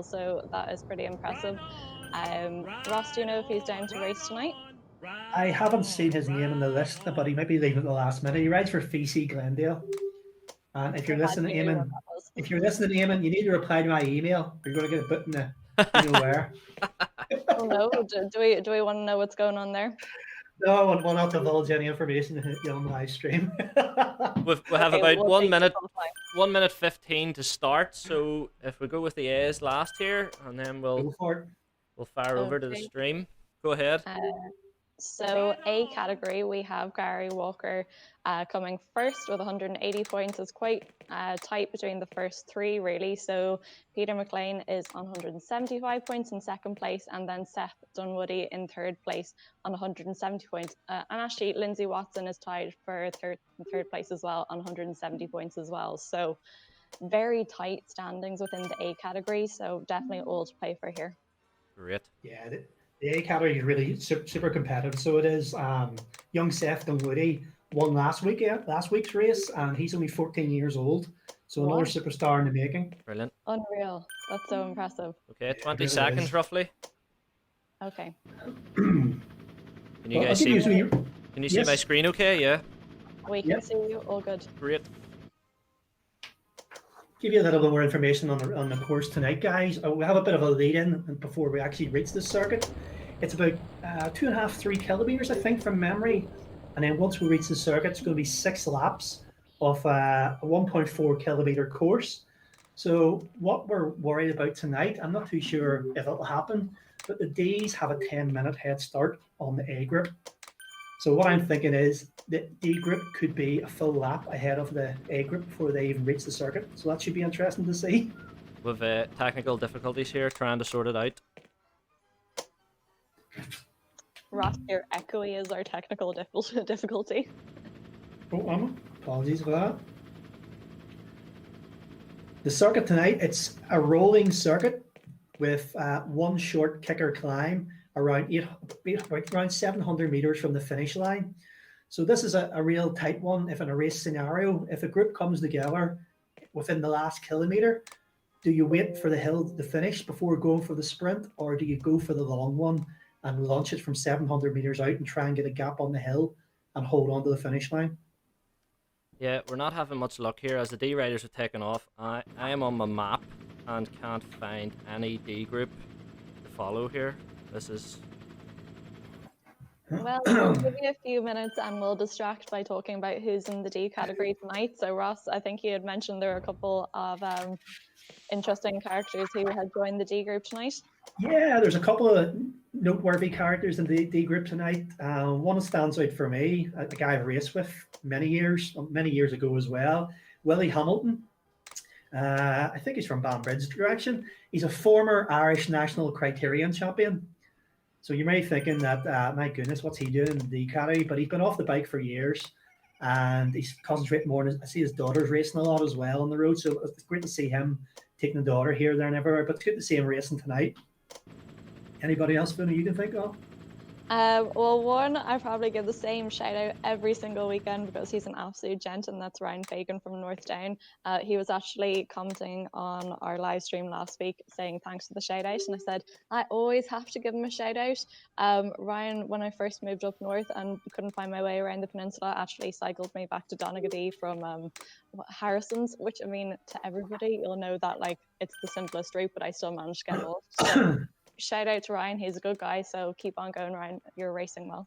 so that is pretty impressive. Ross, do you know if he's down to race tonight? I haven't seen his name on the list, but he might be leaving at the last minute. He rides for FCC Glendale. And if I you're had listening, to what Eamon, that was. if you're listening, Eamon, you need to reply to my email. You're going to get a bit in the, you know where. Oh no, do we want to know what's going on there? No, I will not divulge any information on the live stream. We have Okay, about we'll take this offline. 1 minute 15 to start. So if we go with the A's last here, and then Go for it. we'll fire over to the Okay. stream. Go ahead. So A category, we have Gary Walker coming first with 180 points. It's quite tight between the first three, really. So Peter McLean is on 175 points in second place, and then Seth Dunwoody in third place on 170 points. And actually, Lindsay Watson is tied for third place as well on 170 points as well. So very tight standings within the A category. So definitely all to play for here. Great. Yeah, the A category is really super competitive. So it is. Young Seth Dunwoody won last week's race, and he's only 14 years old. So another What? superstar in the making. Brilliant. Unreal. That's so impressive. Okay, Yeah, 20 really seconds is. roughly. Okay. Can you Well, guys I'll give see? you Can you see my Yes. screen? Okay, yeah. We can Yep. see you. All good. Great. give you a little bit more information on the course tonight, guys. We have a bit of a lead in before we actually reach the circuit. It's about 2.5, 3 kilometers, I think, from memory. And then once we reach the circuit, it's going to be 6 laps of a 1.4 kilometer course. So what we're worried about tonight, I'm not too sure if it'll happen, but the D's have a 10-minute head start on the A group. So what I'm thinking is the D group could be a full lap ahead of the A group before they even reach the circuit. So that should be interesting to see. With technical difficulties here, trying to sort it out. Ross, your echoey is our technical difficulty. Oh, Emma, apologies for that. The circuit tonight, it's a rolling circuit with one short kicker climb around around 700 meters from the finish line. So this is a real tight one. If in a race scenario, if a group comes together within the last kilometer, do you wait for the hill to finish before going for the sprint, or do you go for the long one and launch it from 700 meters out and try and get a gap on the hill and hold on to the finish line? Yeah, we're not having much luck here as the D riders are taking off. I am on my map and can't find any D group to follow here. This is... Well, we'll give you a few minutes and we'll distract by talking about who's in the D category tonight. So Ross, I think you had mentioned there are a couple of interesting characters who had joined the D group tonight. Yeah, there's a couple of noteworthy characters in the D group tonight. One that stands out for me, a guy I've raced with many years ago as well, Willie Hamilton. I think he's from Banbridge direction. He's a former Irish national criterion champion. So you may be thinking that, my goodness, what's he doing in the D category? But he's been off the bike for years, and he's concentrating more on I see his daughter's racing a lot as well on the road. So it's great to see him taking the daughter here, there, and everywhere. But it's good to see him racing tonight. Anybody else, Vinny, you can think of? Well, one, I probably give the same shout out every single weekend because he's an absolute gent, and that's Ryan Fagan from North Down. He was actually commenting on our live stream last week saying thanks for the shout out, and I said I always have to give him a shout out. Ryan, when I first moved up north and couldn't find my way around the peninsula, actually cycled me back to Donaghadee from Harrison's, which, I mean, to everybody, you'll know that like it's the simplest route, but I still managed to get lost. So shout out to Ryan, he's a good guy, so keep on going, Ryan, you're racing well.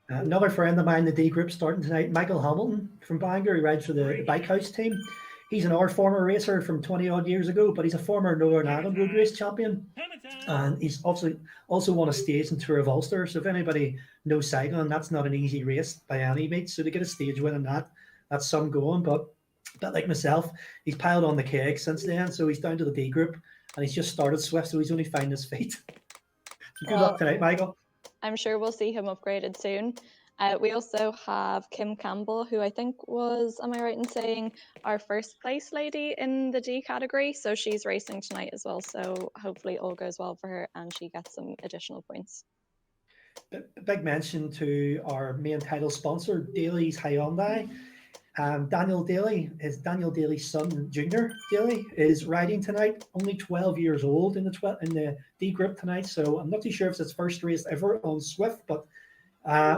Another friend of mine in the D group starting tonight, Michael Hamilton from Bangor. He rides for the Bike House team. He's an our former racer from 20 odd years ago, but he's a former Northern Ireland road race champion, and he's also won a stage in Tour of Ulster. So if anybody knows cycling, that's not an easy race by any means. So to get a stage win in that's some going. But like myself, he's piled on the keg since then, so he's down to the D group. And he's just started Zwift, so he's only finding his feet. So good luck tonight, Michael. I'm sure we'll see him upgraded soon. We also have Kim Campbell, who I think was, am I right in saying, our first place lady in the D category? So she's racing tonight as well. So hopefully all goes well for her and she gets some additional points. A big mention to our main title sponsor, Daly's Hyundai. Daniel Daly's son, Junior Daly, is riding tonight. Only 12 years old in the D group tonight. So I'm not too sure if it's his first race ever on Zwift, but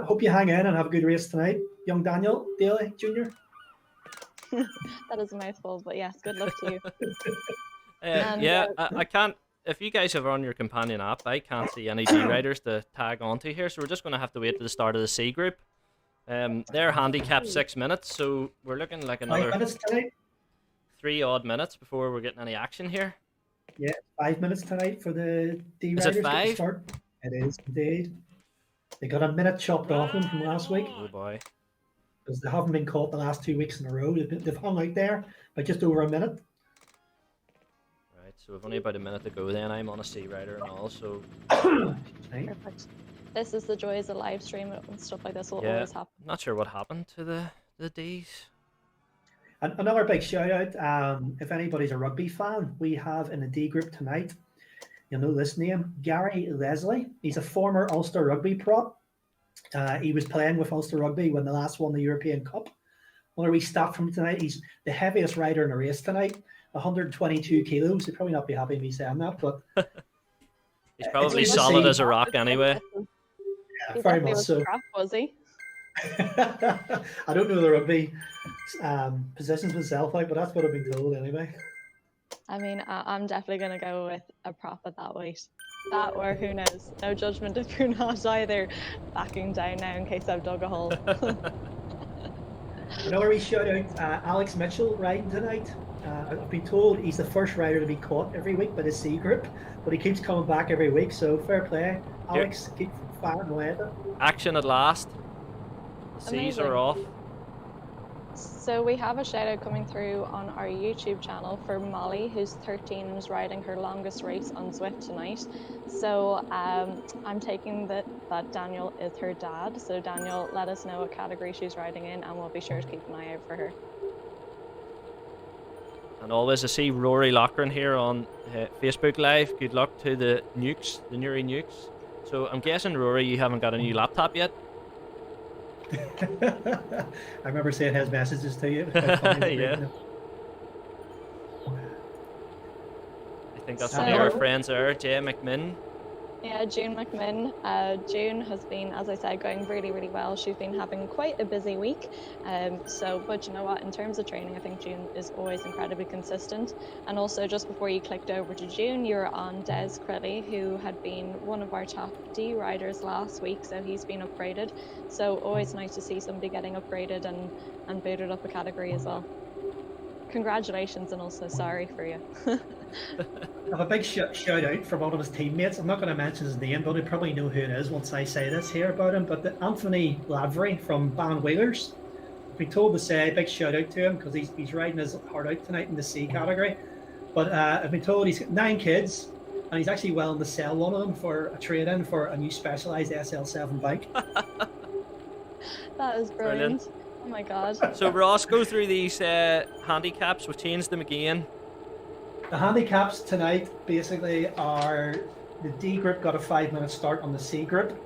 hope you hang in and have a good race tonight, young Daniel Daly Jr. That is a mouthful, but yes, good luck to you. I can't. If you guys have on your companion app, I can't see any D riders to tag onto here, so we're just going to have to wait to the start of the C group. They're handicapped 6 minutes, so we're looking like another 3 odd minutes before we're getting any action here. Yeah, 5 minutes tonight for the D riders. Is it 5? To start. It is indeed. They got a minute chopped off them from last week. Oh boy. Because they haven't been caught the last 2 weeks in a row. They've hung out there by just over a minute. Right, so we've only about a minute to go then. I'm on a C rider and all, so... Perfect. This is the joys of live stream and stuff like this will always happen. I'm not sure what happened to the Ds. And another big shout out, if anybody's a rugby fan, we have in the D group tonight, you'll know this name, Gary Leslie. He's a former Ulster rugby prop. He was playing with Ulster Rugby when the last won the European Cup. One we stat from tonight, he's the heaviest rider in the race tonight, 122 kilos. He'd probably not be happy with me saying that, but... He's probably solid as a rock anyway. Yeah, very much so. Crap, was he? I don't know the rugby positions myself, but that's what I've been told anyway. I mean, I'm definitely going to go with a prop at that weight. That or who knows. No judgment if you're not either. Backing down now in case I've dug a hole. Another wee shout out, Alex Mitchell riding tonight. I've been told he's the first rider to be caught every week by the C group, but he keeps coming back every week, so fair play. Alex, keep firing away at it. Action at last. The C's are off. So we have a shout out coming through on our YouTube channel for Molly, who's 13 and is riding her longest race on Zwift tonight. So I'm taking that Daniel is her dad. So Daniel, let us know what category she's riding in and we'll be sure to keep an eye out for her. And always I see Rory Loughran here on Facebook Live. Good luck to the Nukes, the Newry Nukes. So I'm guessing, Rory, you haven't got a new laptop yet? I remember seeing his messages to you. Yeah. I think that's one of our friends there, Jay McMinn. Yeah, June McMinn. June has been, as I said, going really, really well. She's been having quite a busy week. But you know what? In terms of training, I think June is always incredibly consistent. And also, just before you clicked over to June, you're on Des Crilly, who had been one of our top D riders last week. So he's been upgraded. So always nice to see somebody getting upgraded and booted up a category as well. Congratulations, and also sorry for you. I have a big shout out from one of his teammates. I'm not going to mention his name, but you probably know who it is once I say this here about him. But Anthony Lavery from Band Wheelers. I've been told to say a big shout out to him because he's riding his heart out tonight in the C category. But I've been told he's got 9 kids and he's actually willing to sell one of them for a trade-in for a new Specialized SL7 bike. That is brilliant. Oh my god. So Ross, go through these handicaps. We've changed them again. The handicaps tonight basically are the D group got a 5-minute start on the C group.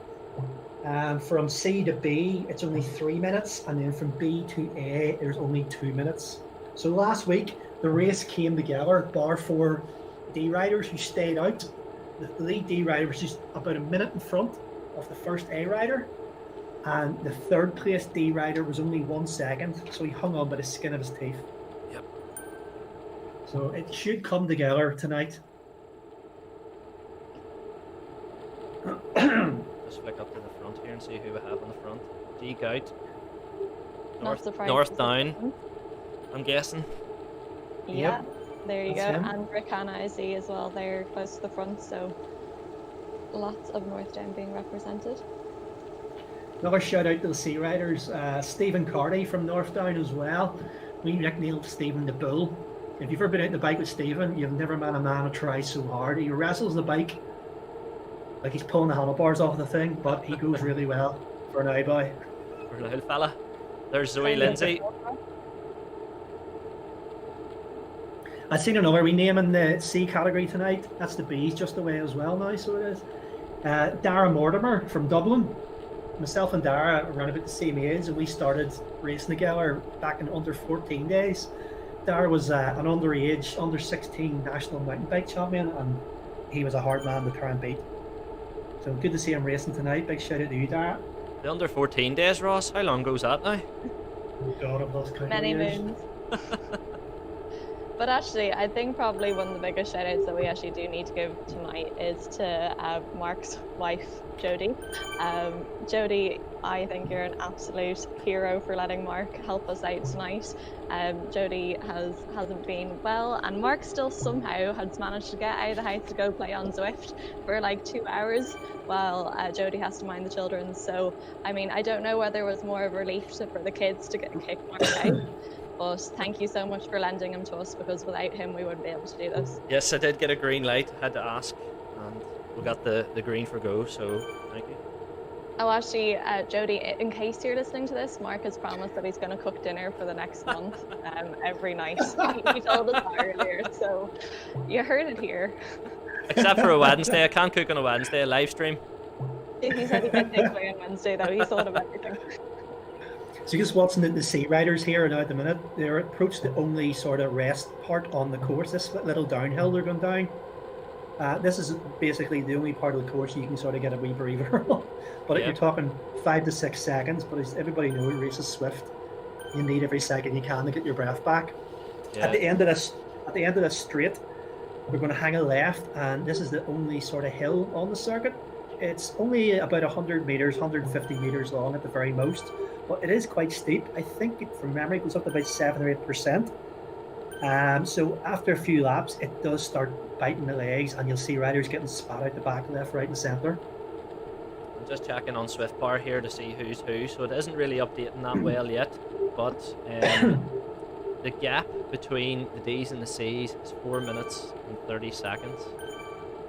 From C to B, it's only 3 minutes, and then from B to A, there's only 2 minutes. So last week, the race came together, bar 4 D riders who stayed out. The lead D rider was just about a minute in front of the first A rider, and the third place D rider was only 1 second, so he hung on by the skin of his teeth. Yep. So it should come together tonight. Let's flick up to the front here and see who we have on the front. D Gout. North down, I'm guessing. Yeah, Yep. There you That's go. him. And Rick Hanna I see as well there close to the front, so lots of North Down being represented. Another shout out to the C riders, Stephen Carty from North Down as well. We nicknamed Stephen the Bull. If you've ever been out on the bike with Stephen, you've never met a man who tries so hard. He wrestles the bike like he's pulling the handlebars off the thing, but he goes really well for an eye boy. For an old fella. There's Zoe Lindsay. I've seen another rename in the C category tonight. That's the B's just away as well now, so it is. Dara Mortimer from Dublin. myself and Dara are around about the same age, and we started racing together back in under 14 days. Dara was an underage, under 16 national mountain bike champion, and he was a hard man to try and beat. So good to see him racing tonight. Big shout out to you, Dara. The under 14 days, Ross. How long goes that now? Oh God, I've lost count. Many moons. But actually, I think probably one of the biggest shout outs that we actually do need to give tonight is to Mark's wife, Jodie. Jodie, I think you're an absolute hero for letting Mark help us out tonight. Jodie hasn't been well, and Mark still somehow has managed to get out of the house to go play on Zwift for like 2 hours while Jodie has to mind the children. So, I mean, I don't know whether it was more of a relief for the kids to get kicked Mark out. But thank you so much for lending him to us, because without him we wouldn't be able to do this. Yes, I did get a green light. Had to ask, and we got the green for go. So thank you. Oh, actually, Jodie, in case you're listening to this, Mark has promised that he's going to cook dinner for the next month, every night. He told us that earlier, so you heard it here. Except for a Wednesday, I can't cook on a Wednesday. A live stream. He said he might take away on Wednesday, though. He thought of everything. So just watching the sea riders here now at the minute, they're approached the only sort of rest part on the course, this little downhill they're going down. This is basically the only part of the course you can sort of get a wee breather on. But if you're talking 5 to 6 seconds, but as everybody knows, races Zwift, you need every second you can to get your breath back. Yeah. At the end of this straight, we're going to hang a left, and this is the only sort of hill on the circuit. It's only about 100 meters, 150 meters long at the very most, but it is quite steep. I think from memory it goes up to about 7 or 8%. So after a few laps, it does start biting the legs, and you'll see riders getting spat out the back, left, right, and centre. I'm just checking on Swift Bar here to see who's who, so it isn't really updating that well yet. But the gap between the D's and the C's is 4 minutes and 30 seconds.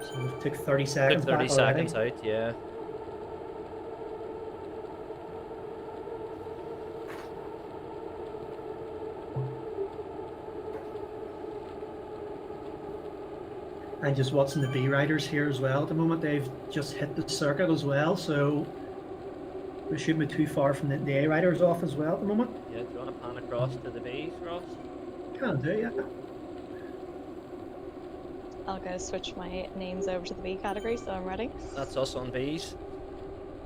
So it took 30 seconds. Took 30 seconds out, yeah. And just watching the B riders here as well at the moment. They've just hit the circuit as well, so we shouldn't be too far from the A riders off as well at the moment. Yeah, do you want to pan across to the B's, Ross? Can do, yeah. I'll go switch my names over to the B category, so I'm ready. That's us on B's.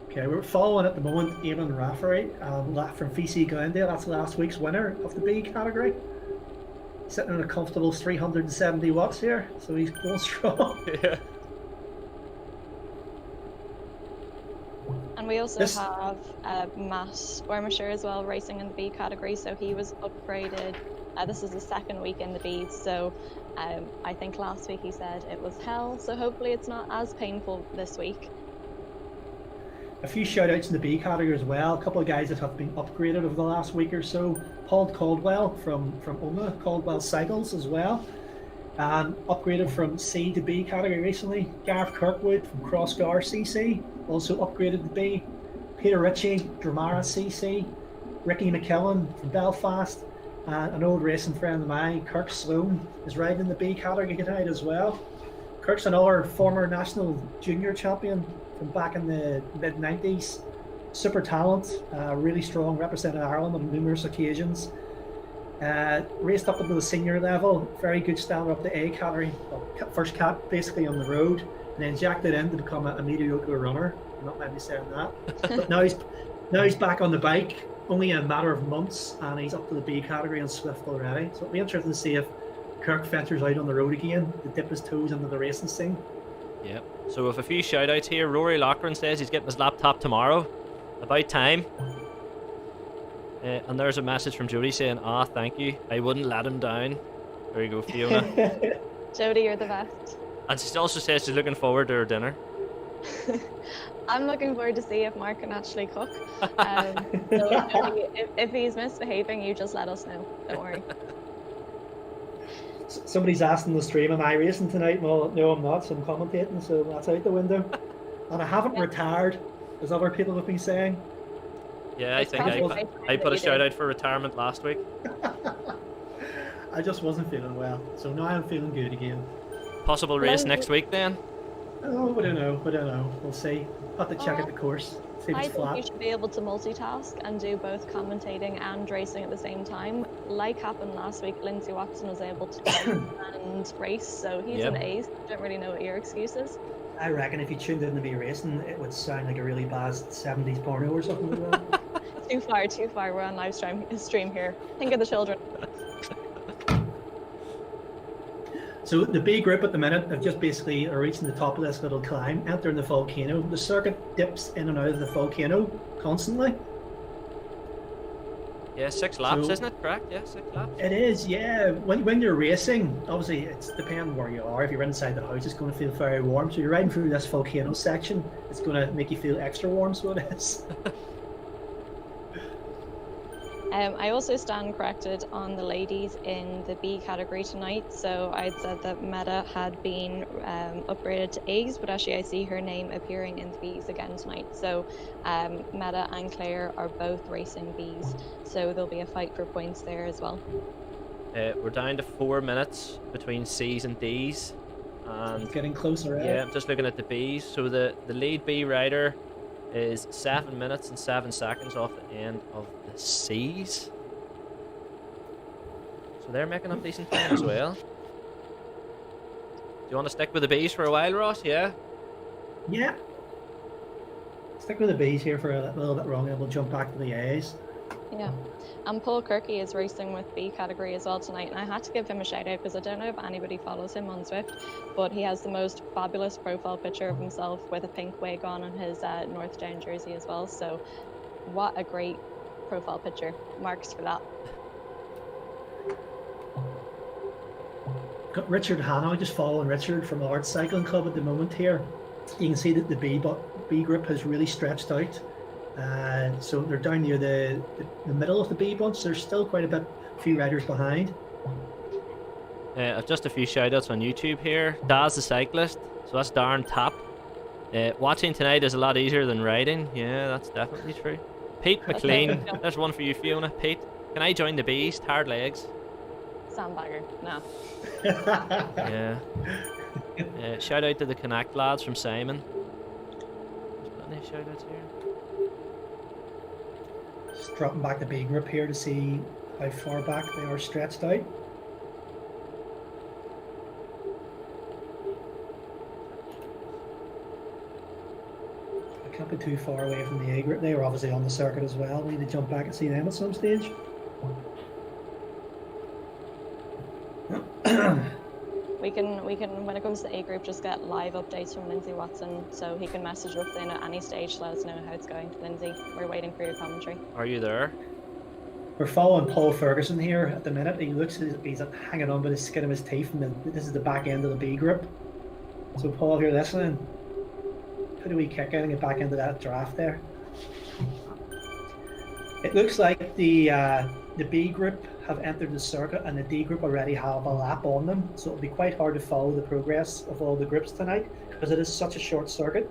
Okay, we're following at the moment Eamon Rafferty from VC Glendale. That's last week's winner of the B category. Sitting on a comfortable 370 watts here, so he's going strong. Yeah. And we also have Matt Wormisher as well racing in the B category, so he was upgraded. This is the second week in the B's, so I think last week he said it was hell, so hopefully it's not as painful this week. A few shout outs in the B category as well. A couple of guys that have been upgraded over the last week or so. Paul Caldwell from Oma, Caldwell Cycles as well. And upgraded from C to B category recently. Gareth Kirkwood from Crossgar CC, also upgraded to B. Peter Ritchie, Dramara CC. Ricky McKellen from Belfast. And an old racing friend of mine, Kirk Sloan, is riding in the B category tonight as well. Kirk's another former national junior champion from back in the mid-90s. Super talent, really strong, represented Ireland on numerous occasions. Raced up into the senior level, very good standard up the A category, first cap basically on the road, and then jacked it in to become a mediocre runner. I'm not maybe saying that. But now he's back on the bike, only a matter of months, and he's up to the B category on Zwift already. So it'll be interesting to see if Kirk ventures out on the road again to dip his toes into the racing scene. Yep. So with a few shout outs here, Rory Loughran says he's getting his laptop tomorrow. About time. And there's a message from Jodie saying, thank you. I wouldn't let him down. There you go, Fiona. Jodie, you're the best. And she also says she's looking forward to her dinner. I'm looking forward to see if Mark can actually cook. So Jodie, if he's misbehaving, you just let us know. Don't worry. Somebody's asking the stream, am I racing tonight? Well, no, I'm not, so I'm commentating, so that's out the window. And I haven't retired, as other people have been saying. Yeah, I think I put a shout out for retirement last week. I just wasn't feeling well, so now I'm feeling good again. Possible race next week then? Oh, I don't know. We'll see. Have to check out the course. See if I it's think you flat. should be able to multitask and do both commentating and racing at the same time. Like happened last week, Lindsay Watson was able to type and race, so he's an Yep. ace. I don't really know what your excuse is. I reckon if you tuned in to me racing, it would sound like a really bad 70s porno or something like that. Too far, too far. We're on live stream here. Think of the children. So the B group at the minute have just basically are reaching the top of this little climb, entering the volcano. The circuit dips in and out of the volcano constantly. Yeah, 6 laps, So- isn't it? Correct? Yeah, 6 laps. It is, yeah. When you're racing, obviously it's depending where you are. If you're inside the house, it's going to feel very warm. So you're riding through this volcano section, it's going to make you feel extra warm. So it is. I also stand corrected on the ladies in the B category tonight. So I'd said that Meta had been upgraded to A's, but actually I see her name appearing in the B's again tonight. So Meta and Claire are both racing B's, so there'll be a fight for points there as well. We're down to 4 minutes between C's and D's. And It's getting closer. yeah, I'm just looking at the B's. So the lead B rider is 7 minutes and 7 seconds off the end of the C's. So they're making up decent time as well. Do you want to stick with the B's for a while, Ross? Yeah? Yeah. Stick with the B's here for a little bit longer, and we'll jump back to the A's. Yeah. And Paul Kirky is racing with B category as well tonight, and I had to give him a shout out because I don't know if anybody follows him on Zwift, but he has the most fabulous profile picture of himself with a pink wig on and his North Down jersey as well. So what a great profile picture. Marks for that. Got Richard Hanna, just following Richard from the Art Cycling Club at the moment here. You can see that the B group has really stretched out. So they're down near the middle of the B bunch. There's still quite a few riders behind. Just a few shout outs on YouTube here. Daz the cyclist, so that's Darren Tapp. Watching tonight is a lot easier than riding. Yeah, that's definitely true. Pete McLean, there's one for you, Fiona. Pete, can I join the Bees? Tired legs. Sandbagger. No. Yeah. Shout out to the Connect lads from Simon. There's plenty of shout outs here. Just dropping back the B group here to see how far back they are stretched out. I can't be too far away from the A group. They were obviously on the circuit as well. We need to jump back and see them at some stage. We can when it comes to A group just get live updates from Lindsay Watson, so he can message us in at any stage to let us know how it's going. Lindsay, we're waiting for your commentary. Are you there? We're following Paul Ferguson here at the minute. He looks as if he's hanging on by the skin of his teeth, and this is the back end of the B group. So Paul, if you're listening, put a wee kick in and get back into that draft there. It looks like the B group have entered the circuit and the D group already have a lap on them, so it'll be quite hard to follow the progress of all the groups tonight because it is such a short circuit.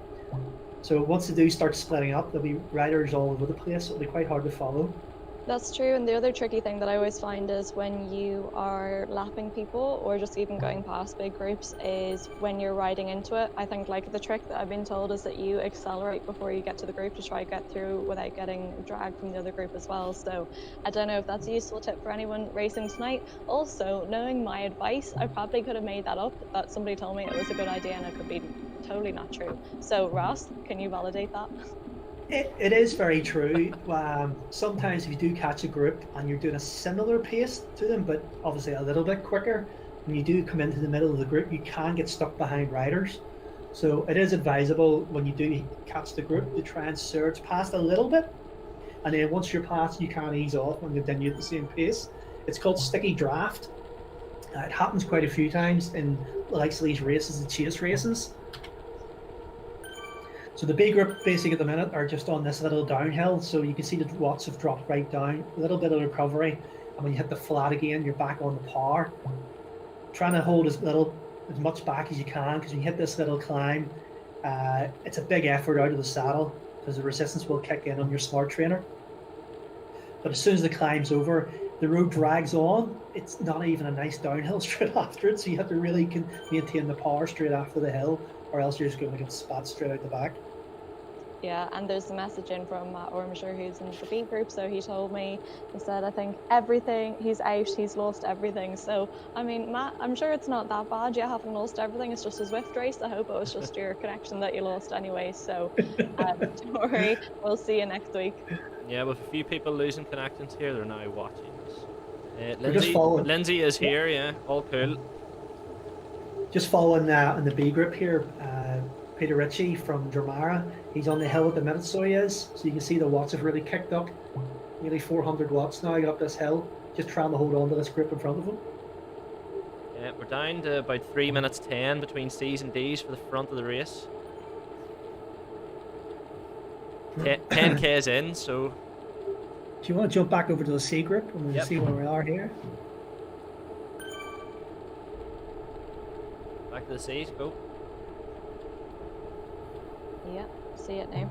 So once they do start splitting up, there'll be riders all over the place, so it'll be quite hard to follow. That's true, and the other tricky thing that I always find is when you are lapping people or just even going past big groups is when you're riding into it. I think like the trick that I've been told is that you accelerate before you get to the group to try to get through without getting dragged from the other group as well. So I don't know if that's a useful tip for anyone racing tonight. Also, knowing my advice, I probably could have made that up, that somebody told me it was a good idea and it could be totally not true. So Ross, can you validate that? It is very true. Sometimes if you do catch a group and you're doing a similar pace to them, but obviously a little bit quicker, when you do come into the middle of the group, you can get stuck behind riders. So it is advisable when you do catch the group to try and surge past a little bit. And then once you're past, you can ease off and continue at the same pace. It's called sticky draft. It happens quite a few times in the likes of these races, the chase races. So the B group basically at the minute are just on this little downhill, so you can see the watts have dropped right down, a little bit of recovery, and when you hit the flat again, you're back on the par. Trying to hold as much back as you can, because when you hit this little climb, it's a big effort out of the saddle, because the resistance will kick in on your smart trainer. But as soon as the climb's over, the road drags on. It's not even a nice downhill straight after it, so you have to really maintain the power straight after the hill, or else you're just going to get spat straight out the back. Yeah, and there's a message in from Matt Ormisher, who's in the B group. So he told me, he said, I think everything, he's out, he's lost everything. So, I mean, Matt, I'm sure it's not that bad. You haven't lost everything. It's just a Zwift race. I hope it was just your connection that you lost anyway. So, don't worry. We'll see you next week. Yeah, with a few people losing connections here, they're now watching us. We're just following. Lindsay is here, yeah, all cool. Just following in the B group here, Peter Ritchie from Dramara. He's on the hill at the minute, so he is. So you can see the watts have really kicked up. Nearly 400 watts now up this hill, just trying to hold on to this group in front of him. Yeah, we're down to about 3 minutes 10 between C's and D's for the front of the race. 10K's in, so... Do you want to jump back over to the C group and we'll see where we are here? Back to the C's, go. Yeah, see it now.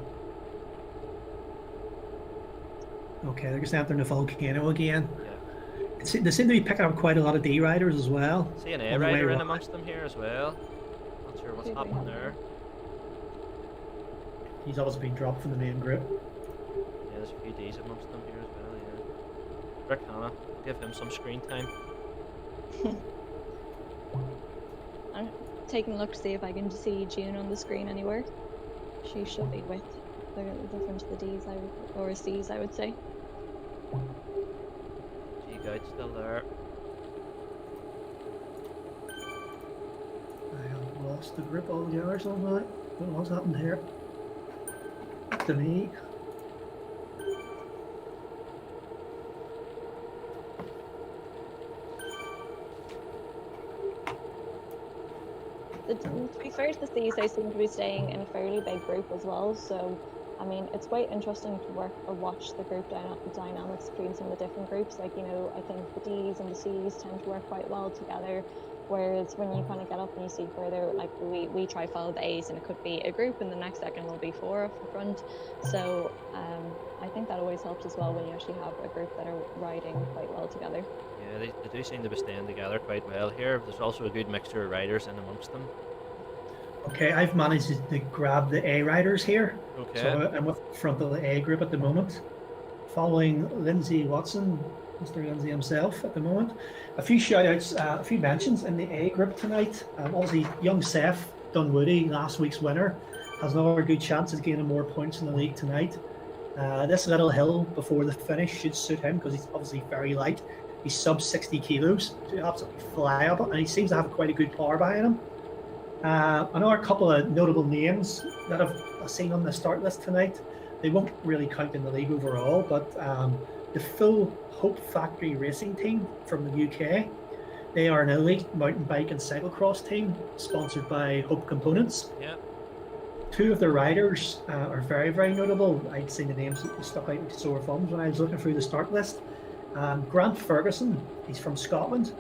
Okay, they're just entering the volcano again. Yeah. They seem to be picking up quite a lot of D riders as well. See an A rider in amongst them here as well. Not sure what's happening there. He's always been dropped from the main group. Yeah, there's a few D's amongst them here as well, yeah. Rick Hanna, give him some screen time. I'm taking a look to see if I can see June on the screen anywhere. She should be with the front of the D's, or C's, I would say. G-Guide's still there. I have lost the grip altogether or something like that. Don't know what's happened here. To me. To be fair to the C's, they seem to be staying in a fairly big group as well, so I mean, it's quite interesting to watch the group dynamics between some of the different groups. Like, you know, I think the D's and the C's tend to work quite well together, whereas when you kind of get up and you see further, like we try follow the A's and it could be a group and the next second will be 4 up the front. So I think that always helps as well when you actually have a group that are riding quite well together. Yeah, they do seem to be staying together quite well here. There's also a good mixture of riders in amongst them. Okay, I've managed to grab the A riders here. Okay. So I'm with the front of the A group at the moment, following Lindsay Watson, Mr. Lindsay himself at the moment. A few shout-outs, a few mentions in the A group tonight. Obviously, young Seth Dunwoody, last week's winner, has another good chance of gaining more points in the league tonight. This little hill before the finish should suit him because he's obviously very light. He's sub 60 kilos, so absolutely fly up, and he seems to have quite a good power behind him. I know a couple of notable names that I've seen on the start list tonight. They won't really count in the league overall, but the full Hope Factory racing team from the UK, they are an elite mountain bike and cyclocross team sponsored by Hope Components. Yeah. 2 of their riders are very, very notable. I'd seen the names stuck out with sore thumbs when I was looking through the start list. Grant Ferguson, he's from Scotland.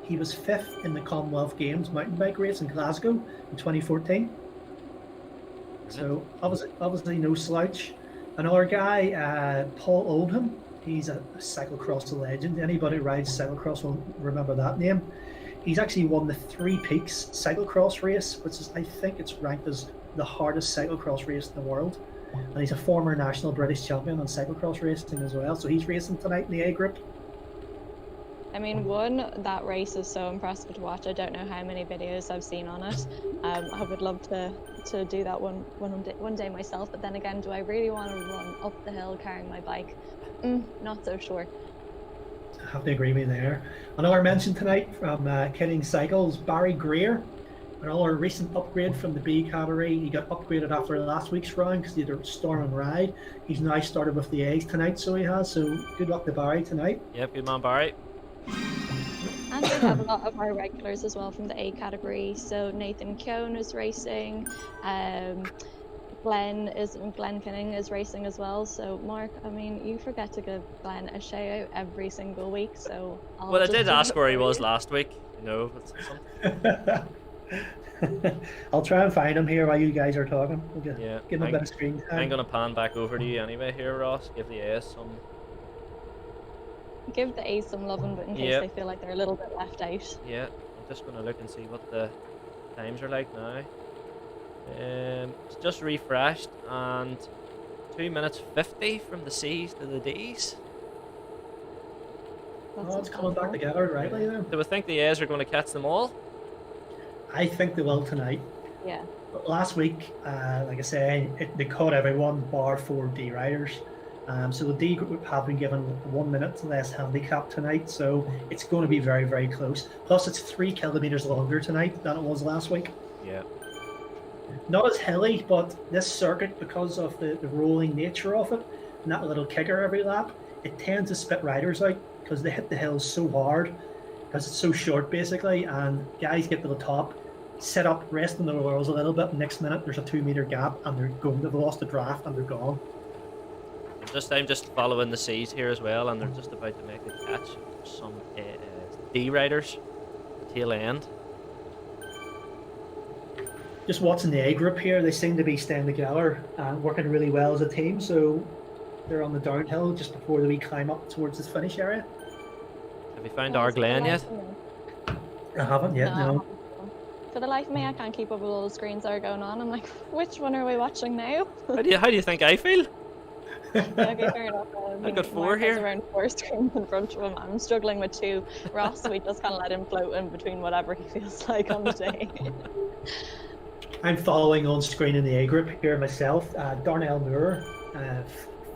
He was 5th in the Commonwealth Games mountain bike race in Glasgow in 2014. So obviously no slouch. Another guy, Paul Oldham, he's a cyclocross legend. Anybody who rides cyclocross will remember that name. He's actually won the Three Peaks cyclocross race, which is, I think it's ranked as the hardest cyclocross race in the world. And he's a former national British champion on cyclocross racing as well. So he's racing tonight in the A group. I mean, that race is so impressive to watch. I don't know how many videos I've seen on it. I would love to do that one day myself, but then again, do I really want to run up the hill carrying my bike? Not so sure. I have to agree with you there. Another mention tonight from Kidding Cycles, Barry Greer. Another recent upgrade from the B category. He got upgraded after last week's round because he had a storm and ride. He's now started with the A's tonight, so he has. So good luck to Barry tonight. Yep, good man, Barry. And we have a lot of our regulars as well from the A category. So Nathan Keown is racing. Glenn Finning is racing as well. So Mark, I mean, you forget to give Glenn a shout out every single week. So I did ask where he was last week. You know, I'll try and find him here while you guys are talking. We'll give him a bit of screen time. I'm gonna pan back over to you anyway here, Ross. Give the A's some. Give the A's some loving, but in case they feel like they're a little bit left out. Yeah, I'm just gonna look and see what the times are like now. It's just refreshed, and 2 minutes 50 from the C's to the D's. Oh, it's coming back together rightly then. Do we think the A's are going to catch them all? I think they will tonight. Yeah. But last week, like I say, they caught everyone bar 4 D riders. So the D group have been given 1 minute less handicap tonight, so it's going to be very, very close. Plus, it's 3 kilometers longer tonight than it was last week. Yeah. Not as hilly, but this circuit, because of the rolling nature of it, and that little kicker every lap, it tends to spit riders out because they hit the hills so hard, because it's so short basically, and guys get to the top, sit up, rest on their laurels a little bit, next minute there's a 2 meter gap and they've lost the draft and they're gone. I'm just following the C's here as well, and they're just about to make a catch. Some D riders, tail end. Just watching the A group here, they seem to be staying together and working really well as a team. So they're on the downhill just before we climb up towards this finish area. Have you found our Glen yet? I haven't yet, no. For the life of me, I can't keep up with all the screens that are going on. I'm like, which one are we watching now? How do you think I feel? Okay, fair enough. I've got 4 Mark has here. around 4 screens in front of him. I'm struggling with 2. Ross, we just kind of let him float in between whatever he feels like on the day. I'm following on screen in the A group here myself. Darnell Moore, I'm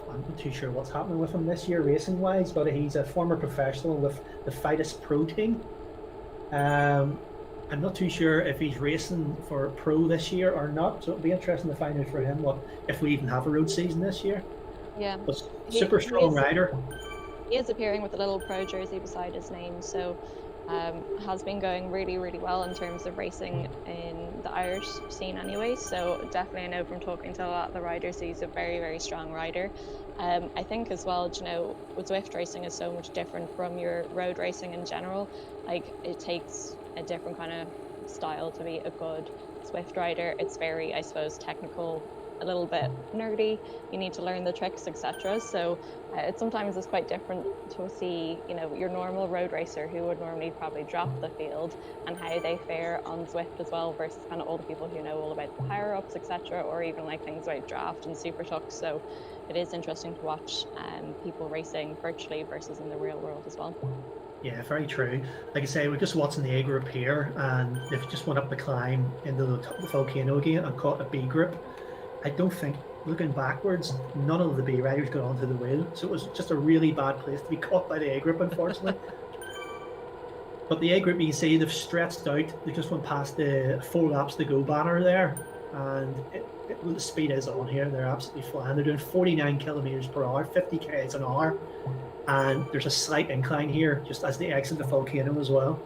not too sure what's happening with him this year racing wise, but he's a former professional with the Fitus Pro team. I'm not too sure if he's racing for Pro this year or not, so it'll be interesting to find out for him if we even have a road season this year. Yeah. But super strong rider. He is appearing with a little Pro jersey beside his name, so has been going really, really well in terms of racing in the Irish scene anyway. So definitely I know from talking to a lot of the riders, he's a very, very strong rider. I think as well, you know, with Zwift racing is so much different from your road racing in general. Like, it takes a different kind of style to be a good Zwift rider. It's very, I suppose, technical, a little bit nerdy. You need to learn the tricks, etc. So it sometimes is quite different to see, you know, your normal road racer who would normally probably drop the field and how they fare on Zwift as well versus kind of all the people who know all about the power ups, etc. or even like things like draft and super tucks. So it is interesting to watch people racing virtually versus in the real world as well. Yeah, very true. Like I say, we're just watching the A group here, and they've just went up the climb into the top of the volcano again and caught a B group. I don't think, looking backwards, none of the B riders got onto the wheel, so it was just a really bad place to be caught by the A group, unfortunately. But the A group, you can see, they've stretched out. They just went past the 4 laps to go banner there, and the speed is on here. They're absolutely flying. They're doing 49 kilometers per hour, 50 k's an hour, and there's a slight incline here just as they exit the volcano as well.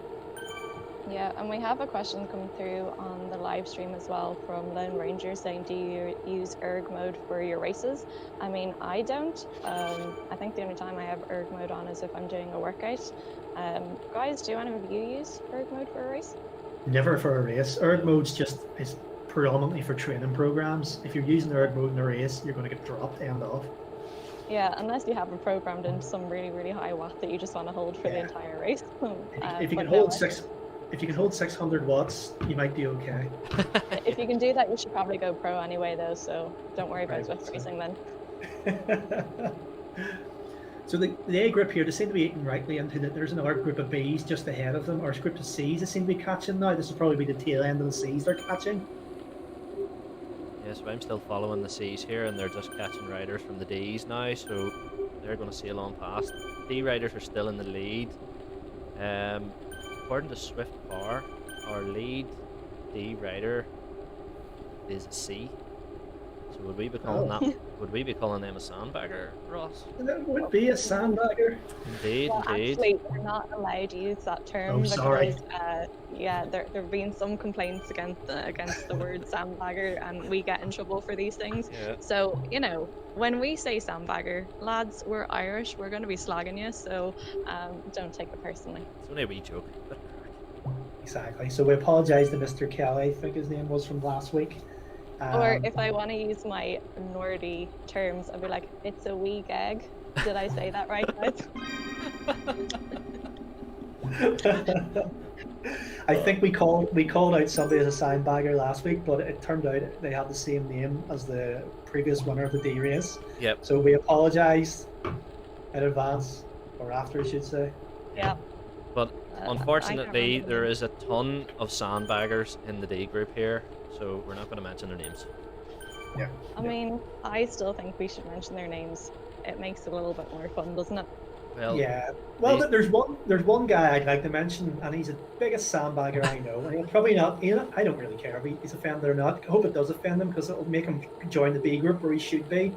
Yeah, and we have a question come through on the live stream as well from Lone Ranger saying, do you use erg mode for your races? I mean, I don't. I think the only time I have erg mode on is if I'm doing a workout. Guys, do any of you use erg mode for a race? Never for a race. Erg mode's is predominantly for training programs. If you're using erg mode in a race, you're going to get dropped end off. Yeah, unless you have it programmed in some really, really high watt that you just want to hold for the entire race. If you can hold 600 watts, you might be okay. If you can do that, you should probably go pro anyway, though. So don't worry about Zwift racing then. So the A group here, they seem to be eating rightly into that. There's another group of Bs just ahead of them, or a group of Cs they seem to be catching now. This will probably be the tail end of the Cs they're catching. Yes, I'm still following the C's here, and they're just catching riders from the D's now, so they're going to sail on past. D riders are still in the lead. According to Zwift Bar, our lead D rider is a C. So would we be calling that? Would we be calling them a sandbagger, Ross? That would be a sandbagger. Indeed, well, indeed. Actually, we're not allowed to use that term because, yeah, there have been some complaints against the word sandbagger, and we get in trouble for these things. Yeah. So, you know, when we say sandbagger, lads, we're Irish. We're going to be slagging you, so don't take it personally. It's only a wee joke. Exactly. So we apologise to Mr. Kelly, I think his name was, from last week. Or if I want to use my nerdy terms, I'd be like, it's a wee gag. Did I say that right, guys? I think we called out somebody as a sandbagger last week, but it turned out they had the same name as the previous winner of the D race. Yep. So we apologise in advance, or after, I should say. Yeah. But unfortunately, there is a ton of sandbaggers in the D group here, so we're not going to mention their names. Yeah. I mean, I still think we should mention their names. It makes it a little bit more fun, doesn't it? Well, yeah. Well, there's one guy I'd like to mention, and he's the biggest sandbagger I know. And he'll probably not. I don't really care if he's offended or not. I hope it does offend him because it'll make him join the B group where he should be.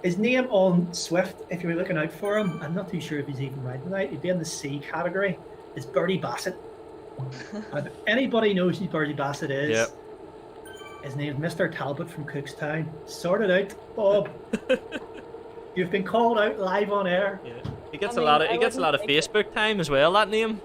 His name on Zwift, if you were looking out for him, I'm not too sure if he's even right tonight. He'd be in the C category. Is Birdie Bassett. And if anybody knows who Birdie Bassett is, yep. His name's Mr. Talbot from Cookstown. Sort it out, Bob. You've been called out live on air. Yeah. He gets a lot of Facebook time as well, that name.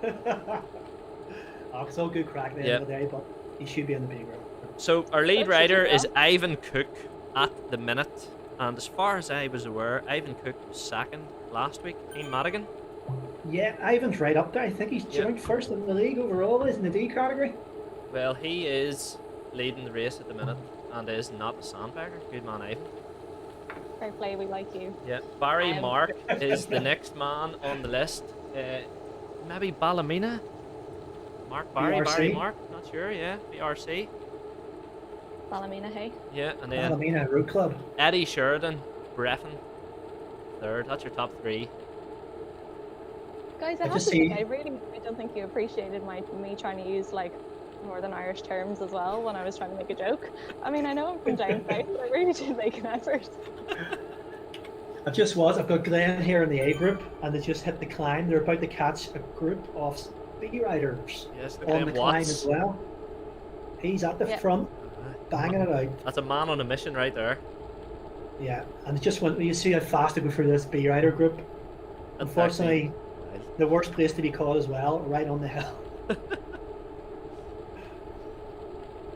It's all good crack at the end of the day, but he should be in the B group. So our lead rider is Ivan Cook at the minute, and as far as I was aware, Ivan Cook was second last week, Team Madigan. Yeah, Ivan's right up there. I think he's joined first in the league overall, is in the D category. Well, he is leading the race at the minute and is not a sandbagger. Good man, Ivan. Fair play, we like you. Yeah, Barry Mark is the next man on the list. Maybe Ballymena? Barry Mark? Not sure, yeah. BRC. Ballymena, hey? Yeah, and then Ballymena Road Club. Eddie Sheridan, Breffin, third. That's your top three. Guys, I have to say, I don't think you appreciated me trying to use like Northern Irish terms as well when I was trying to make a joke. I mean, I know I'm from down south, but I really did make an effort. I've got Glenn here in the A group, and they just hit the climb. They're about to catch a group of B riders on the climb as well. He's at the front, banging it out. That's a man on a mission right there. Yeah, and just when you see how fast they go through this B rider group, unfortunately, the worst place to be caught as well, right on the hill.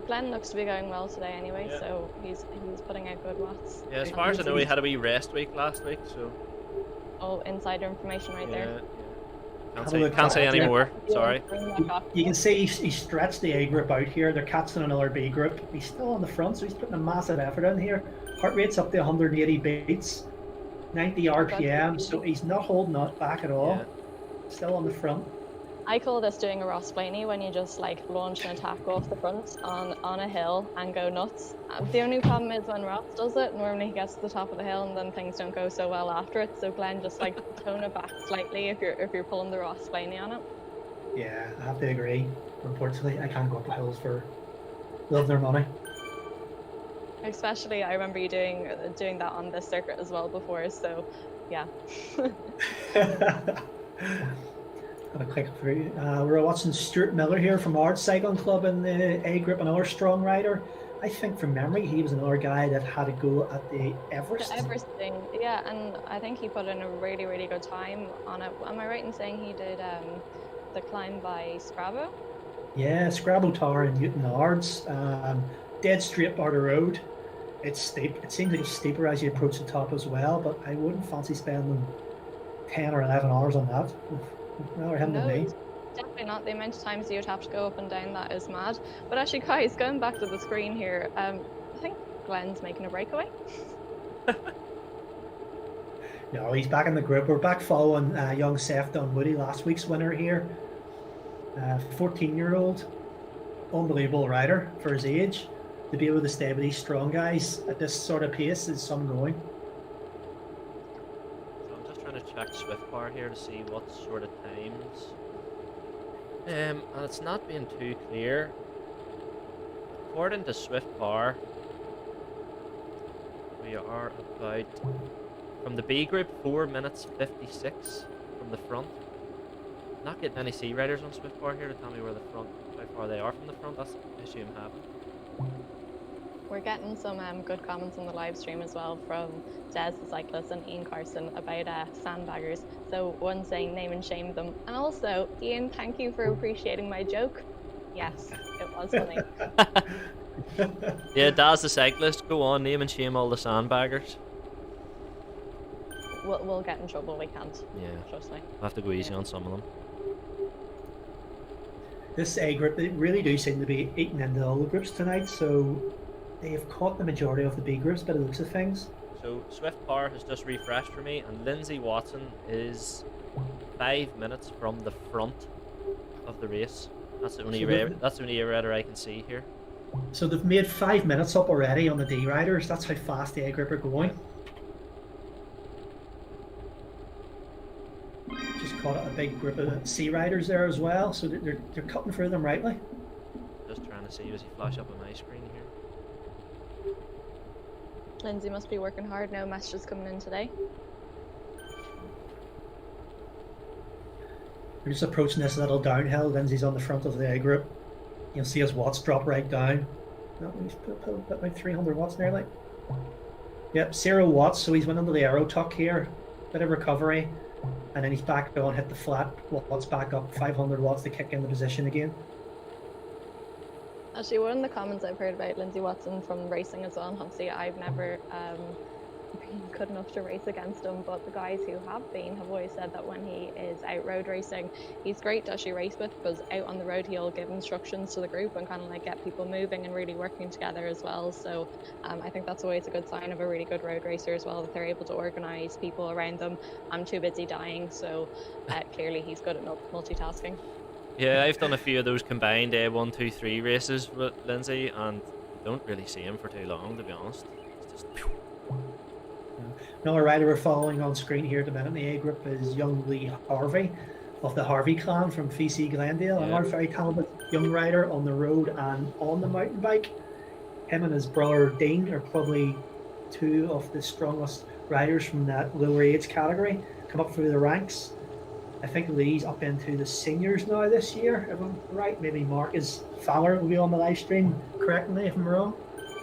Glenn looks to be going well today anyway, so he's putting out good watts. Yeah, as far as I know, he had a wee rest week last week, so... Oh, insider information right there. Can't say any more, sorry. You can see he stretched the A group out here. They're catching another B group. He's still on the front, so he's putting a massive effort in here. Heart rate's up to 180 beats, 90 RPM, so he's not holding that back at all. Still on the front. I call this doing a Ross Blaney when you just like launch an attack off the front on a hill and go nuts. The only problem is when Ross does it, normally he gets to the top of the hill and then things don't go so well after it. So Glenn, just like tone it back slightly if you're pulling the Ross Blaney on it. Yeah, I have to agree. Unfortunately, I can't go up the hills for love nor money. Especially, I remember you doing that on this circuit as well before. So, yeah. Gonna click through. We're watching Stuart Miller here from our cycling club in the A group, another strong rider. I think from memory he was another guy that had a go at the Everest. The Everest thing, yeah, and I think he put in a really, really good time on it. Am I right in saying he did the climb by Scrabo? Yeah, Scrabo Tower in Newton Ards. Dead straight bar the road. It's steep. It seems like it's steeper as you approach the top as well, but I wouldn't fancy spending 10 or 11 hours on that. No, definitely not. The amount of times you'd have to go up and down that is mad. But actually, guys, going back to the screen here, I think Glenn's making a breakaway. No, he's back in the group. We're back following young Seth Dunwoody, last week's winner here. 14-year-old, unbelievable rider for his age. To be able to stay with these strong guys at this sort of pace is some going. Check Swift here to see what sort of times. And it's not being too clear. According to Swift, we are about, from the B group, 4 minutes 56 from the front. Not getting any C riders on Swift here to tell me where the front, how far they are from the front. That's the issue I'm having. We're getting some good comments on the live stream as well from Des the cyclist and Ian Carson about sandbaggers. So one saying name and shame them, and also Ian, thank you for appreciating my joke. Yes, it was funny. Yeah, Daz the cyclist, go on, name and shame all the sandbaggers. We'll get in trouble. We can't. Yeah, trust me. I'll have to go easy on some of them. This A group, they really do seem to be eating into all the groups tonight, so they have caught the majority of the B groups by the looks of things. So Swift Power has just refreshed for me, and Lindsay Watson is 5 minutes from the front of the race. That's the only error I can see here. So they've made 5 minutes up already on the D riders. That's how fast the A group are going. Just caught a big group of C riders there as well, so they're cutting through them rightly. Just trying to see, does he flash up on my screen here? Lindsay must be working hard now. Messages coming in today. We're just approaching this little downhill. Lindsay's on the front of the A group. You'll see his watts drop right down. No, he's put about 300 watts nearly. Yep, 0 watts, so he's went under the aero tuck here. Bit of recovery. And then he's back on, hit the flat. Watts back up, 500 watts to kick in the position again. Actually, one of the comments I've heard about Lindsay Watson from racing as well, and obviously I've never been good enough to race against him, but the guys who have been have always said that when he is out road racing, he's great to actually race with, because out on the road he'll give instructions to the group and kind of like get people moving and really working together as well. So I think that's always a good sign of a really good road racer as well, that they're able to organise people around them. I'm too busy dying, so clearly he's good at multitasking. Yeah, I've done a few of those combined 1, 2, 3 races with Lindsay, and you don't really see him for too long, to be honest. It's just... Another rider we're following on screen here at the minute in the A group is young Lee Harvey of the Harvey clan from VC Glendale. Yeah. Another very talented young rider on the road and on the mountain bike. Him and his brother Dean are probably 2 of the strongest riders from that lower age category. Come up through the ranks. I think Lee's up into the seniors now this year, if I'm right. Maybe Marcus Fowler will be on the live stream. Correct me if I'm wrong.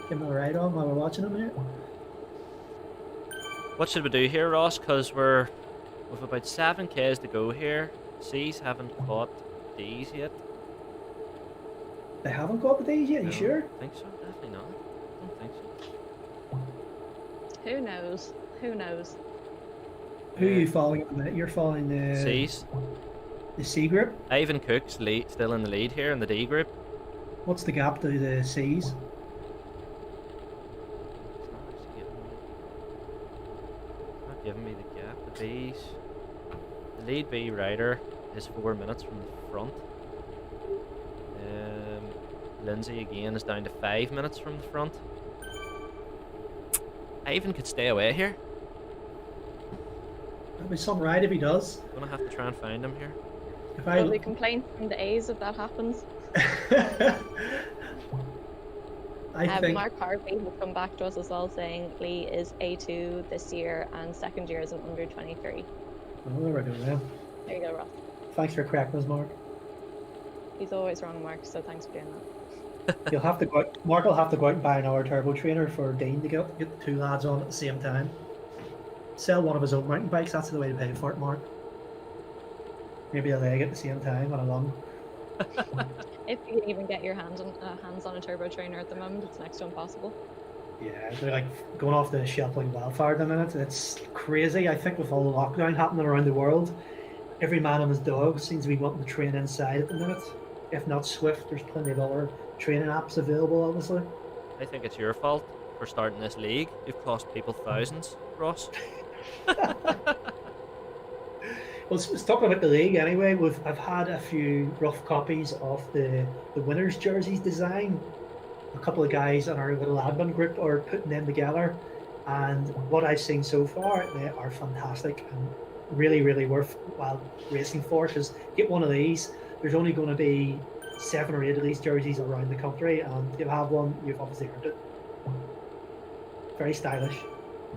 Give him a ride on while we're watching him here. What should we do here, Ross? Because we've about 7Ks to go here. C's haven't caught D's yet. They haven't got the D's yet, No, you sure? I think so, definitely not. I don't think so. Who knows? Who knows? Who are you following at the minute? You're following the C's. The C group? Ivan Cook's still in the lead here in the D group. What's the gap to the C's? It's not giving me the gap. The B's. The lead B rider is 4 minutes from the front. Lindsay again is down to 5 minutes from the front. Ivan could stay away here. That'll be some ride if he does. Gonna have to try and find him here. If There'll be complaints from the A's if that happens. I think Mark Harvey has come back to us as well, saying Lee is A2 this year and second year is an under 23. Oh, there we go then. There you go, Ross. Thanks for correcting us, Mark. He's always wrong, Mark, so thanks for doing that. You'll have to go out, Mark will have to go out and buy another turbo trainer for Dean to get the 2 lads on at the same time. Sell one of his own mountain bikes, that's the way to pay for it, Mark. Maybe a leg at the same time and a lung. If you can even get your hands on a turbo trainer at the moment, it's next to impossible. Yeah, they're like going off the shelf like wildfire at the minute. It's crazy. I think with all the lockdown happening around the world, every man and his dog seems to be wanting to train inside at the minute. If not Zwift, there's plenty of other training apps available, obviously. I think it's your fault for starting this league. You've cost people thousands, Ross. Well, let's talk about the league anyway. I've had a few rough copies of the winners' jerseys design. A couple of guys on our little admin group are putting them together, and what I've seen so far, they are fantastic and really, really worthwhile racing for. Because get one of these, there's only going to be 7 or 8 of these jerseys around the country, and if you have one, you've obviously earned it. Very stylish.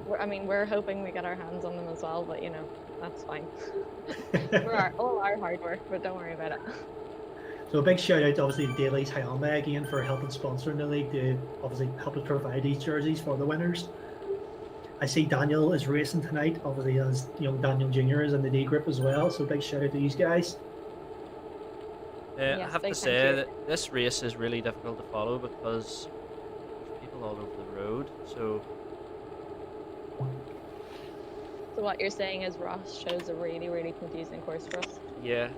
We're hoping we get our hands on them as well, but you know, that's fine. all our hard work, but don't worry about it. So a big shout out to obviously to Daly's Hyundai again for helping sponsoring the league to obviously help us provide these jerseys for the winners. I see Daniel is racing tonight, obviously as young Daniel Jr. is in the D group as well, so big shout out to these guys. I have to say that this race is really difficult to follow because there's people all over the road, so what you're saying is Ross shows a really, really confusing course for us. yeah,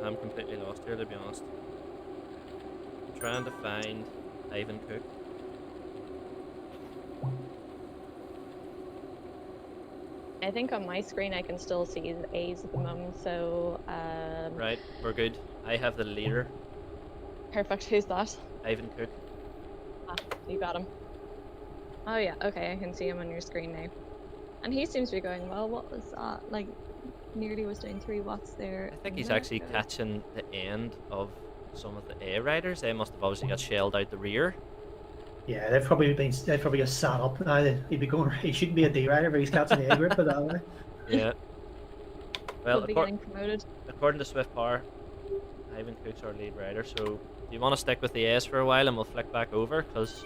I'm completely lost here, to be honest. trying to find Ivan Cook. I think on my screen I can still see the A's at the moment, so Right, we're good. I have the leader, perfect. Who's that? Ivan Cook. Ah, you got him. Oh yeah, okay, I can see him on your screen now. And he seems to be going well. What was that? Like, nearly was doing 3 watts there. I think he's actually catching the end of some of the A riders. They must have obviously got shelled out the rear. Yeah, they've probably just sat up now. He'd be going. He shouldn't be a D rider, but he's catching the A group, but that way. Yeah. Well, He'll be getting promoted. According to Zwift Power, Ivan Cook's our lead rider. So, do you want to stick with the A's for a while, and we'll flick back over? Cause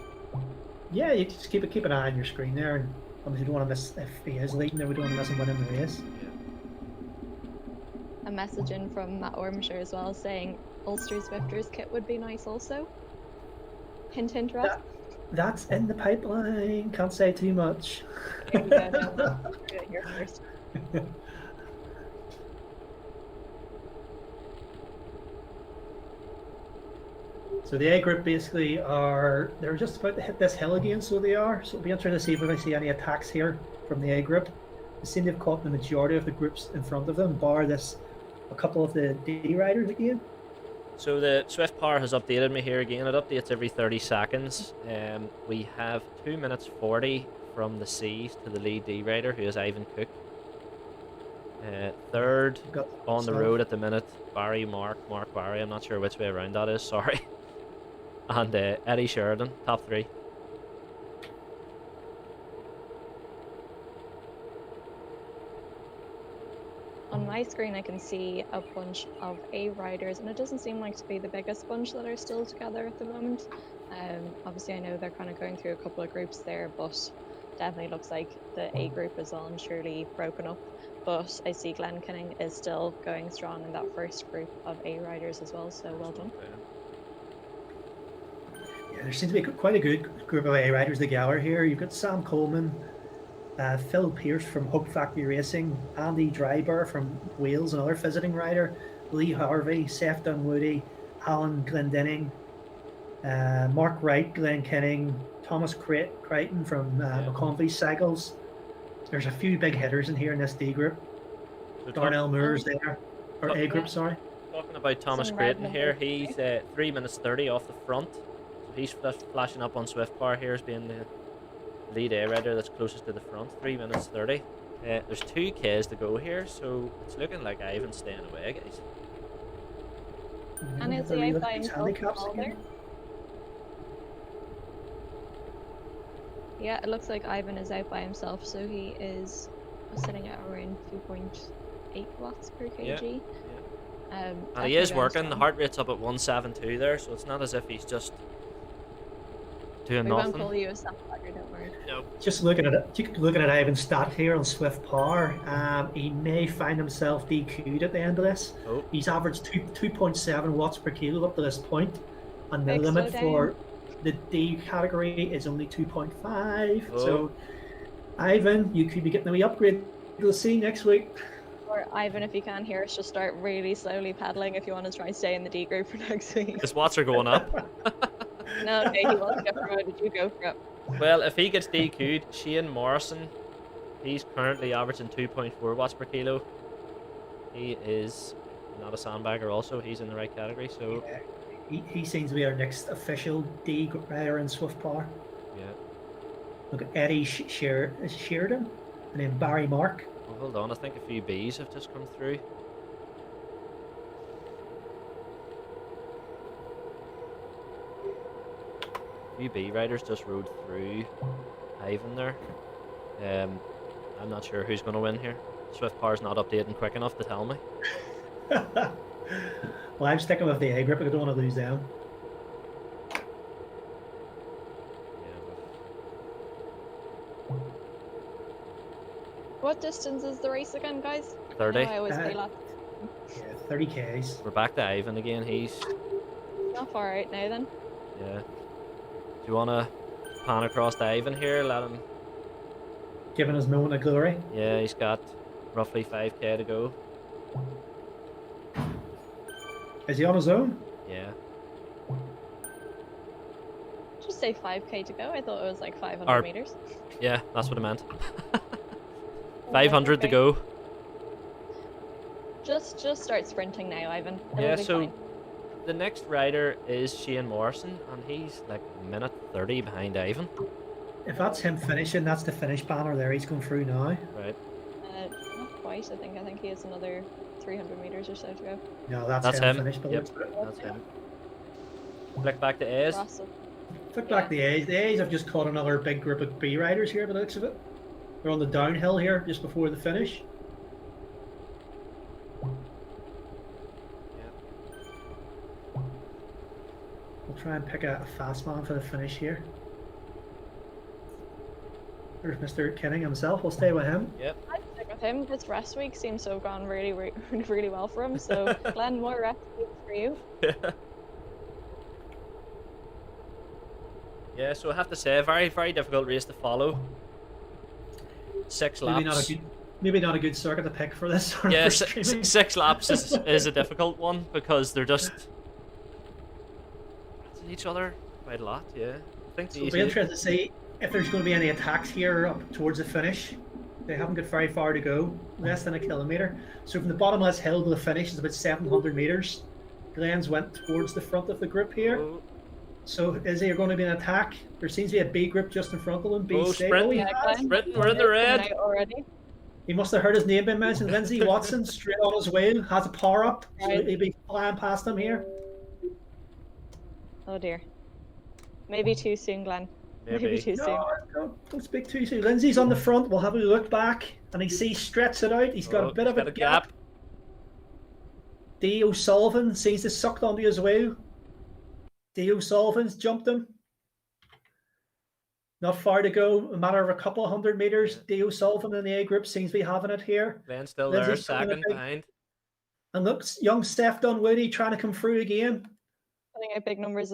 yeah, you just keep an eye on your screen there, and obviously don't want to miss if he is leading. Then we don't want to miss him winning the race. Yeah. A message in from Matt Ormshire as well saying Ulster Zwifters kit would be nice also. Hint, hint, Rob. That's in the pipeline. Can't say too much. Here we go. No, we'll do it here first. So the A group basically they're just about to hit this hill again, so they are. So it'll be interesting to see if we see any attacks here from the A group. They seem to have caught the majority of the groups in front of them, bar a couple of the D riders again. So the Zwift Power has updated me here again. It updates every 30 seconds. We have 2 minutes 40 from the C's to the lead D rider, who is Ivan Cook. Third on the road at the minute, Mark Barry. I'm not sure which way around that is. Sorry. And Eddie Sheridan, top 3. On my screen I can see a bunch of A riders, and it doesn't seem like to be the biggest bunch that are still together at the moment. Obviously I know they're kind of going through a couple of groups there, but definitely looks like the A group is well and surely broken up. But I see Glenn Kinning is still going strong in that first group of A riders as well, so well done. Yeah, there seems to be quite a good group of A riders together here. You've got Sam Coleman, Phil Pearce from Hope Factory Racing, Andy Dryber from Wales, another visiting rider, Lee Harvey, Seth Dunwoody, Alan Glendinning, Mark Wright, Glenn Kinning, Thomas Crichton from McConvey Cycles. There's a few big hitters in here in this D group. So Darnell Moore's there, or A group, sorry. Talking about Thomas Crichton here, he's 3 minutes 30 off the front. So he's flashing up on Zwift Power here as being the lead A rider that's closest to the front. 3 minutes 30. There's 2 Ks to go here, so it's looking like Ivan's staying away, guys. And is he out by himself there? Yeah, it looks like Ivan is out by himself, so he is sitting at around 2.8 watts per kg. Yeah. And he is working. The heart rate's up at 172 there, so it's not as if he's just doing nothing. We won't call you a stat bagger, don't worry. No. Just looking at Ivan's stat here on Zwift Power, he may find himself DQ'd at the end of this. Oh. He's averaged 2.7 watts per kilo up to this point, and the Big limit for the D category is only 2.5. Oh. So, Ivan, you could be getting a wee upgrade to the C next week. Or Ivan, if you can hear us, just start really slowly pedaling if you want to try and stay in the D group for next week. His watts are going up. No, okay, he wants to get promoted. You go for it. Well, if he gets DQ'd, Shane Morrison, he's currently averaging 2.4 watts per kilo. He is not a sandbagger also. He's in the right category, so... Yeah. He seems to be our next official D rider in Zwift Power. Yeah. Look at Eddie Sheridan and then Barry Mark. Oh, hold on, I think a few Bs have just come through. A few B riders just rode through Ivan there. I'm not sure who's going to win here. Zwift Power's not updating quick enough to tell me. Well, I'm sticking with the A group. I don't want to lose them. What distance is the race again, guys? 30. I always say last. Yeah, 30 Ks. We're back to Ivan again. He's Not far out now then. yeah. Do you want to pan across to Ivan here? Let him. Giving his moment of glory. Yeah, he's got roughly 5k to go. Is he on his own? Yeah. say 5K to go? I thought it was like 500 Or- meters. Yeah, that's what I meant. Oh, 500 to okay. go. Just start sprinting now, Ivan. It'll Yeah, be so fine. the next rider is Shane Morrison, and he's like a minute 30 behind Ivan. If that's him finishing, that's the finish banner there. He's going through now. Right. Not quite, I think he has another 300 meters or so to go. No, that's That's him him. finished. Yep, that's him. Flick back to A's. Russell. Flick back the A's. The A's have just caught another big group of B riders here by the looks of it. They're on the downhill here just before the finish. We'll try and pick a fast man for the finish here. There's Mr. Kinning himself. We'll stay with him. Yep. I'd stick with him. This rest week seems to have gone really well for him. So, Glenn, more rest weeks for you. Yeah, so I have to say, a very, very difficult race to follow. 6 laps. Maybe not a good circuit to pick for this. Yeah, 6 laps is a difficult one because they're just passing each other quite a lot. Yeah, I think So it'll be interesting to see if there's going to be any attacks here up towards the finish. They haven't got very far to go, less than a kilometre. So from the bottomless hill to the finish is about 700 metres. Glenn's went towards the front of the group here. Oh. So is there going to be an attack? There seems to be a B group just in front of them. B sprinting. Yeah, Glenn. Sprinting, we're in the red. Already. He must have heard his name being mentioned. Lindsay Watson, straight on his way, has a power up. So Right. he'll be flying past him here. Oh dear. Maybe too soon, Glenn. Maybe too soon. No, don't speak too soon. Lindsay's on the front. We'll have a look back, and he sees stretch it out. He's got a bit of a gap. D. O'Sullivan seems to sucked onto his wheel. D. O'Sullivan's jumped him. Not far to go, a matter of a couple of 100 meters. D. O'Sullivan in the A group seems to be having it here. Glenn's still Lindsay's there, coming second big. behind. And look, young Steph Dunwoody trying to come through again. Putting out big numbers